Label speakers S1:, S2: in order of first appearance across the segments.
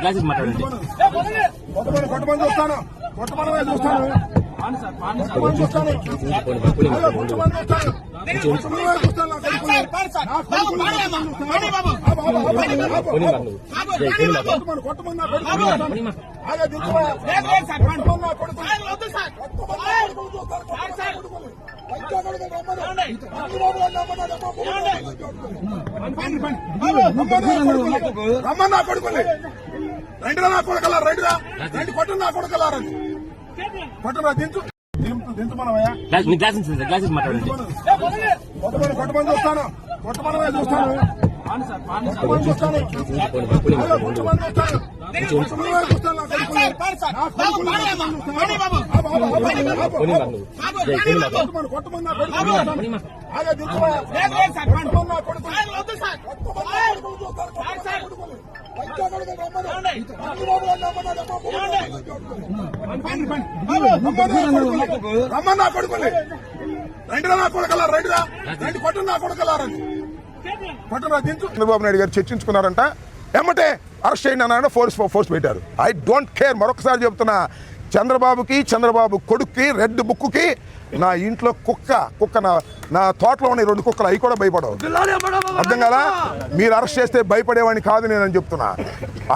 S1: Glasses మాట్లాడండి.
S2: కొట్టమని చూస్తాను, కొట్టమని చూస్తాను, రమ్మన్నా కొడుకుని రెండుగా నా కొడుకలా రెండుగా రెండు కొట్టు నా కొడుకలా కొట్టరా దించు
S1: గ్లాసెస్ మాట్లాడండి.
S2: కొట్టమని చూస్తాను, కొట్టమని చూస్తాను, రమ్మన్నా కొడుకుని రెండుగా నా కొడుకలా రెండుగా రెండు కొట్టు నా కొడుకలా కొట్టరా దించు. చంద్రబాబు నాయుడు గారు చర్చించుకున్నారంట, ఏమంటే అరెస్ట్ చేయండి అన్నాడు, ఫోర్స్ పెట్టారు. I don't care. మరొకసారి చెప్తున్నా, చంద్రబాబుకి, చంద్రబాబు కొడుక్కి, రెడ్ బుక్కి, నా ఇంట్లో కుక్క నా తోటలో ఉన్న 2 కుక్కలు అవి కూడా భయపడవు. అర్థం కాదా? మీరు అరెస్ట్ చేస్తే భయపడేవాడిని కాదు నేనని చెప్తున్నా.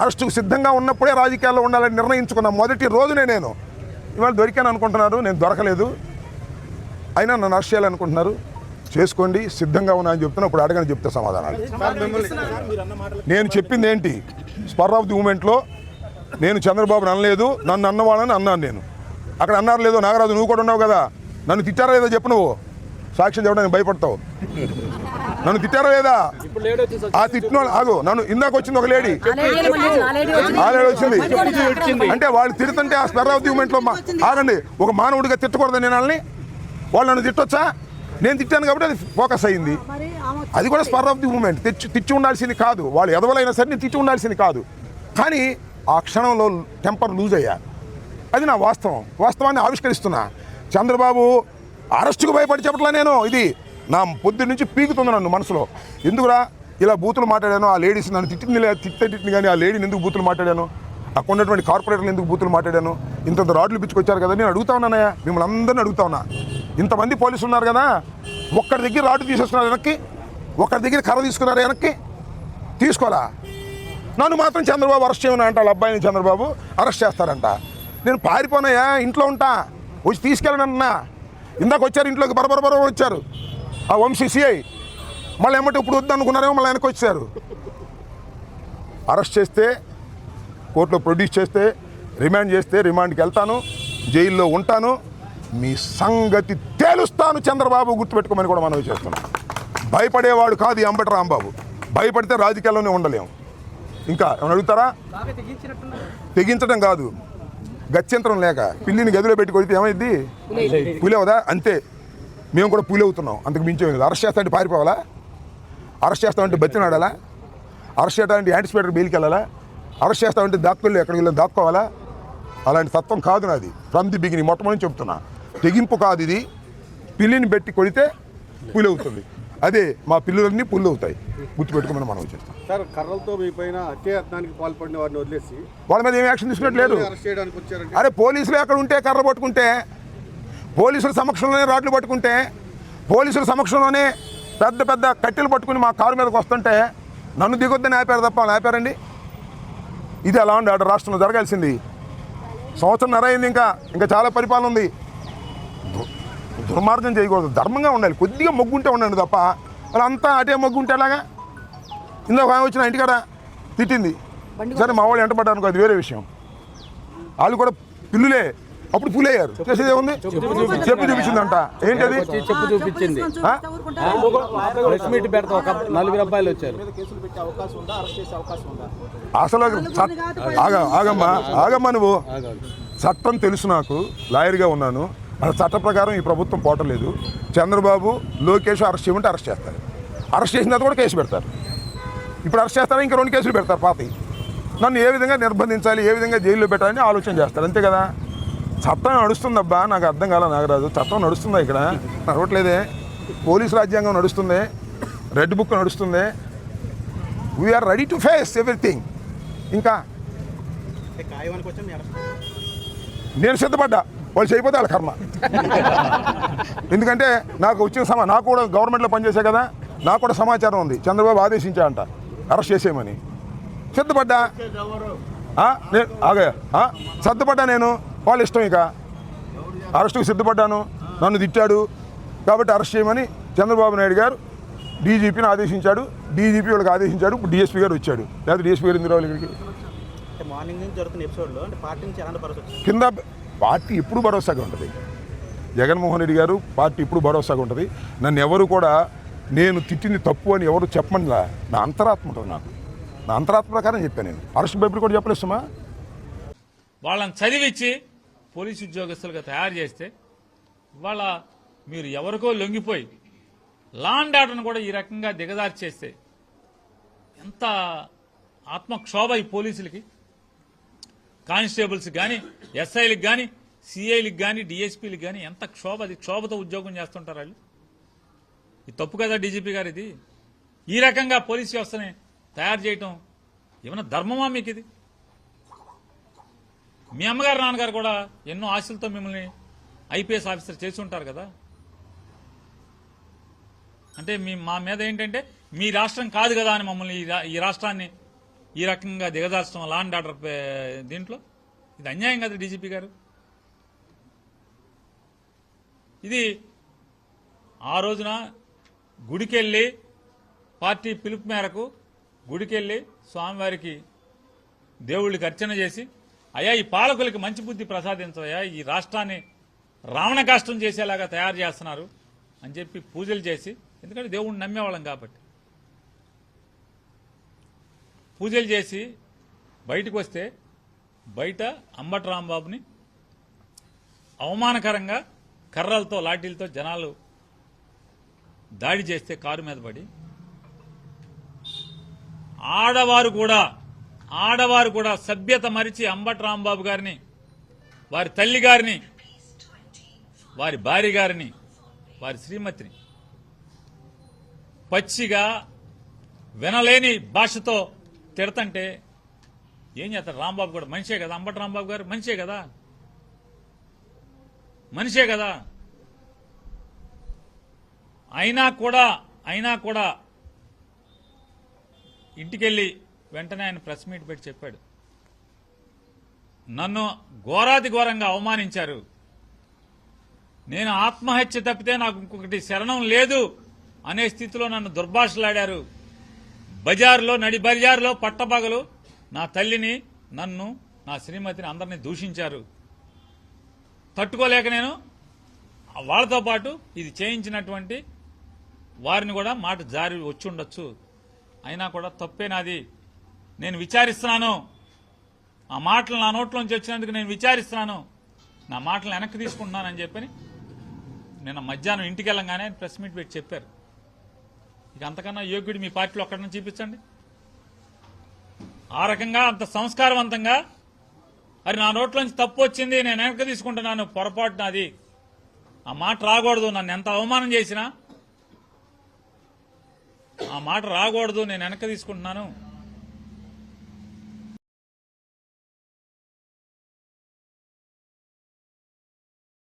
S2: అరెస్టుకు సిద్ధంగా ఉన్నప్పుడే రాజకీయాల్లో ఉండాలని నిర్ణయించుకున్న మొదటి రోజునే నేను. ఇవాళ దొరికాను అనుకుంటున్నారు, నేను దొరకలేదు. అయినా నన్ను అరెస్ట్ చేయాలనుకుంటున్నారు, చేసుకోండి, సిద్ధంగా ఉన్నా అని చెప్తున్నా. ఇప్పుడు అడగని చెప్తే సమాధానాలు. నేను చెప్పింది ఏంటి? స్పర్ ఆఫ్ ది మూమెంట్లో నేను చంద్రబాబుని అనలేదు, నన్ను అన్నవాళ్ళని అన్నాను. నేను అక్కడ అన్నారు లేదో, నాగరాజు నువ్వు కూడా ఉన్నావు కదా, నన్ను తిట్టారా లేదో చెప్పు. నువ్వు సాక్ష్యం చెప్పడానికి భయపడతావు. నన్ను తిట్టారా లేదా? ఆ తిట్టిన ఆగు, నన్ను ఇందాక వచ్చింది ఒక లేడీ, ఆ లేడీ వచ్చింది అంటే వాళ్ళు తిడుతుంటే ఆ స్పర్ ఆఫ్ ది మూమెంట్లో ఆగండి, ఒక మానవుడిగా తిట్టకూడదు నేను వాళ్ళని. వాళ్ళు నన్ను తిట్టొచ్చా? నేను తిట్టాను కాబట్టి అది ఫోకస్ అయింది. అది కూడా స్పర్ ఆఫ్ ది మూమెంట్. తిట్టి ఉండాల్సింది కాదు, వాళ్ళు ఎదవలైనా సరే నేను తిట్టి ఉండాల్సింది కాదు. కానీ ఆ క్షణంలో టెంపర్ లూజ్ అయ్యా. అది నా వాస్తవాన్ని ఆవిష్కరిస్తున్నా. చంద్రబాబు అరెస్టుకు భయపడి చెప్పట్లా నేను. ఇది నా పొద్దు నుంచి పీకుతుంది నన్ను మనసులో. ఎందుకురా ఇలా బూతులు మాట్లాడాను? ఆ లేడీస్ నన్ను తిట్టింది కానీ ఆ లేడీని ఎందుకు బూతులు మాట్లాడాను? అక్కడ ఉన్నటువంటి కార్పొరేటర్లు ఎందుకు బూతులు మాట్లాడాను? ఇంత రాడ్లు పిచ్చుకొచ్చారు కదా, నేను అడుగుతా ఉన్నానయ్యా, మిమ్మల్ని అందరినీ అడుగుతా ఉన్నా. ఇంతమంది పోలీసులు ఉన్నారు కదా, ఒక్కడి దగ్గర రాడ్డు తీసేస్తున్నారు వెనక్కి, ఒకరి దగ్గర కర్ర తీసుకున్నారు వెనక్కి, తీసుకోవాలా? నన్ను మాత్రం చంద్రబాబు అరెస్ట్ చేయమని అంట. వాళ్ళ అబ్బాయిని చంద్రబాబు అరెస్ట్ చేస్తారంట. నేను పారిపోనాయా, ఇంట్లో ఉంటా, వచ్చి తీసుకెళ్ళనన్నా. ఇందాక వచ్చారు ఇంట్లోకి, బరబర వచ్చారు ఆ వంశీసీఐ. మళ్ళీ ఏమంటే ఇప్పుడు వద్దు అనుకున్నారేమో, మళ్ళీ వెనక్కి వచ్చారు. అరెస్ట్ చేస్తే, కోర్టులో ప్రొడ్యూస్ చేస్తే, రిమాండ్ చేస్తే రిమాండ్కి వెళ్తాను, జైల్లో ఉంటాను, మీ సంగతి తేలుస్తాను. చంద్రబాబు గుర్తుపెట్టుకోమని కూడా మనవి చేస్తున్నాం. భయపడేవాడు కాదు ఈ అంబటి రాంబాబు. భయపడితే రాజకీయాల్లోనే ఉండలేము. ఇంకా ఏమైనా అడుగుతారా? తెగించడం కాదు, గత్యంతరం లేక పిల్లిని గదిలో పెట్టి కొడితే ఏమైంది? పులి అవుదా? అంతే, మేము కూడా పులి అవుతున్నాం, అంతకు మించేది. అరెస్ట్ చేస్తామంటే పారిపోవాలా? అరెస్ట్ చేస్తామంటే బతినాడాలా? అరెస్ట్ చేస్తామంటే యాంటిసిపేటర్ బెయిల్కి వెళ్ళాలా? అరెస్ట్ చేస్తామంటే దాక్కోళ్ళు ఎక్కడికి వెళ్ళి దాక్కోవాలా? అలాంటి తత్వం కాదు నాది. ఫ్రమ్ ది బిగినింగ్ మొట్టమొదటి చెప్తున్నా. తెగింపు కాదు ఇది. పిల్లిని పెట్టి కొడితే పులి అవుతుంది. అదే మా పిల్లలన్నీ పుల్లు అవుతాయి, గుర్తుపెట్టుకోమని మనం చేస్తాం.
S3: సార్, కర్రలతో మీ పైన హత్యాయత్నానికి పాల్పడిన వారిని వదిలేసి
S2: వాళ్ళ మీద ఏం యాక్షన్ తీసుకున్నట్లేదు. అరే పోలీసులు ఎక్కడ ఉంటే కర్ర పట్టుకుంటే, పోలీసుల సమక్షంలోనే రాడ్లు పట్టుకుంటే, పోలీసుల సమక్షంలోనే పెద్ద పెద్ద కట్టెలు పట్టుకుని మా కారు మీదకి వస్తుంటే నన్ను దిగొద్దని ఆపారు తప్ప వాళ్ళు ఆపారండి? ఇది అలా ఉండి అటు రాష్ట్రంలో జరగాల్సింది. సంవత్సరం అయింది, ఇంకా చాలా పరిపాలన ఉంది. దుర్మార్గం చేయకూడదు, ధర్మంగా ఉండాలి. కొద్దిగా మొగ్గుంటే ఉండండి తప్ప వాళ్ళంతా అటే మొగ్గుంటే ఎలాగా? ఇందాక వచ్చిన ఇంటికాడ తిట్టింది సరే, మా వాళ్ళు ఎంటపడ్డాను, అది వేరే విషయం. వాళ్ళు కూడా పిల్లులే, అప్పుడు పులి అయ్యారు. చేసేది ఏముంది? చెప్పు చూపించిందంట. ఏంటది?
S1: చెప్పు చూపించింది.
S2: అసలు ఆగమ్మా నువ్వు. చట్టం తెలుసు నాకు, లాయర్గా ఉన్నాను. మన చట్ట ప్రకారం ఈ ప్రభుత్వం పోవట్లేదు. చంద్రబాబు, లోకేష్ అరెస్ట్ చేయమంటే అరెస్ట్ చేస్తారు. అరెస్ట్ చేసిన తర్వాత కూడా కేసు పెడతారు. ఇప్పుడు అరెస్ట్ చేస్తారా, ఇంకా 2 కేసులు పెడతారు పాతవి. నన్ను ఏ విధంగా నిర్బంధించాలి, ఏ విధంగా జైల్లో పెట్టాలని ఆలోచన చేస్తారు, అంతే కదా. చట్టం నడుస్తుందబ్బా, నాకు అర్థం కాల నాగరాజు. చట్టం నడుస్తుందా? ఇక్కడ నడవట్లేదే. పోలీసు రాజ్యాంగం నడుస్తుంది, రెడ్ బుక్ నడుస్తుంది. We are ready to face everything. ఇంకా నేను సిద్ధపడ్డా, వాళ్ళు చేయకపోతే వాళ్ళ కర్మ. ఎందుకంటే నాకు వచ్చిన నాకు కూడా గవర్నమెంట్లో పనిచేసా కదా, నాకు కూడా సమాచారం ఉంది, చంద్రబాబు ఆదేశించాడంట అరెస్ట్ చేసేయమని. సిద్ధపడ్డా సిద్ధపడ్డా నేను, వాళ్ళ ఇష్టం. ఇక అరెస్టుకు సిద్ధపడ్డాను, నన్ను తిట్టాడు కాబట్టి అరెస్ట్ చేయమని చంద్రబాబు నాయుడు గారు డీజీపీని ఆదేశించాడు, డీజీపీ వాళ్ళకి ఆదేశించాడు. ఇప్పుడు డిఎస్పీ గారు వచ్చాడు, లేదా డిఎస్పీ గారు ఎందుకు రావాలి ఇక్కడికి?
S4: మార్నింగ్ నుంచి జరుగుతున్న ఎపిసోడ్లో అంటే పార్టీ నుంచి ఎలాంటి భరోసా
S2: కింద పార్టీ ఎప్పుడు భరోసాగా ఉంటుంది. జగన్మోహన్ రెడ్డి గారు పార్టీ ఇప్పుడు భరోసాగా ఉంటుంది. నన్ను ఎవరు కూడా నేను తిట్టింది తప్పు అని ఎవరు చెప్పమనిలా, నా అంతరాత్మ ఉంటుంది. నాకు నా అంతరాత్మ ప్రకారం చెప్పాను. నేను అరెస్ట్ భయపడి కూడా చెప్పలేస్తామా?
S5: వాళ్ళని చదివించి పోలీసు ఉద్యోగస్తులుగా తయారు చేస్తే ఇవాళ మీరు ఎవరికో లొంగిపోయి లా అండ్ ఆర్డర్ను కూడా ఈ రకంగా దిగదారి చేస్తే ఎంత ఆత్మక్షోభ ఈ పోలీసులకి, కానిస్టేబుల్స్కి కానీ, ఎస్ఐలకు కానీ, సిఐలకు కానీ, డిఎస్పీలకు కానీ ఎంత క్షోభ. అది క్షోభతో ఉద్యోగం చేస్తుంటారు వాళ్ళు. ఇది తప్పు కదా డీజీపీ గారు. ఇది ఈ రకంగా పోలీస్ వ్యవస్థని తయారు చేయటం ఏమైనా ధర్మమా మీకు? ఇది మీ అమ్మగారు నాన్నగారు కూడా ఎన్నో ఆశలతో మిమ్మల్ని ఐపీఎస్ ఆఫీసర్ చేసి ఉంటారు కదా. అంటే మా మీద ఏంటంటే మీ రాష్ట్రం కాదు కదా అని మమ్మల్ని ఈ రాష్ట్రాన్ని ఈ రకంగా దిగదార్చడం లా అండ్ ఆర్డర్ దీంట్లో ఇది అన్యాయం కదా డీజీపీ గారు. ఇది ఆ రోజున గుడికెళ్ళి పార్టీ పిలుపు మేరకు గుడికెళ్ళి స్వామివారికి దేవుళ్ళకి అర్చన చేసి, అయ్యా ఈ పాలకులకి మంచి బుద్ధి ప్రసాదించవయ్యా, ఈ రాష్ట్రాన్ని రావణ కాష్టం చేసేలాగా తయారు చేస్తున్నారు అని చెప్పి పూజలు చేసి, ఎందుకంటే దేవుడిని నమ్మేవాళ్ళం కాబట్టి పూజలు చేసి బయటకు వస్తే బయట అంబటి రాంబాబుని అవమానకరంగా కర్రలతో లాఠీలతో జనాలు దాడి చేస్తే కారు మీద పడి ఆడవారు కూడా సభ్యత మరిచి అంబటి రాంబాబు గారిని, వారి తల్లి గారిని, వారి భార్య గారిని, వారి శ్రీమతిని పచ్చిగా వినలేని భాషతో తిడతంటే ఏం చేస్తారు? రాంబాబు కూడా మనిషే కదా, అంబటి రాంబాబు గారు మనిషే కదా. అయినా కూడా ఇంటికెళ్ళి వెంటనే ఆయన ప్రెస్ మీట్ పెట్టి చెప్పాడు, నన్ను ఘోరాతి ఘోరంగా అవమానించారు, నేను ఆత్మహత్య తప్పితే నాకు ఇంకొకటి శరణం లేదు అనే స్థితిలో నన్ను దుర్భాషలాడారు. బజార్లో నడి బజార్లో పట్టపగలు నా తల్లిని, నన్ను, నా శ్రీమతిని అందరినీ దూషించారు. తట్టుకోలేక నేను వాళ్ళతో పాటు ఇది చేయించినటువంటి వారిని కూడా మాట జారి వచ్చి ఉండొచ్చు, అయినా కూడా తప్పే నాది, నేను విచారిస్తున్నాను, ఆ మాటలు నా నోట్లోంచి వచ్చినందుకు నేను విచారిస్తున్నాను, నా మాటలు వెనక్కి తీసుకుంటున్నానని చెప్పని నిన్న మధ్యాహ్నం ఇంటికి వెళ్ళంగానే ప్రెస్ మీట్ పెట్టి చెప్పారు. ఇక అంతకన్నా యోగ్యుడు మీ పార్టీలో ఒక్కడన్నా చూపించండి. ఆ రకంగా అంత సంస్కారవంతంగా అది నా నోట్లోంచి తప్పు వచ్చింది, నేను వెనక్కి తీసుకుంటున్నాను, పొరపాటు నాది, ఆ మాట రాకూడదు, నన్ను ఎంత అవమానం చేసినా ఆ మాట రాకూడదు, నేను వెనక్కి తీసుకుంటున్నాను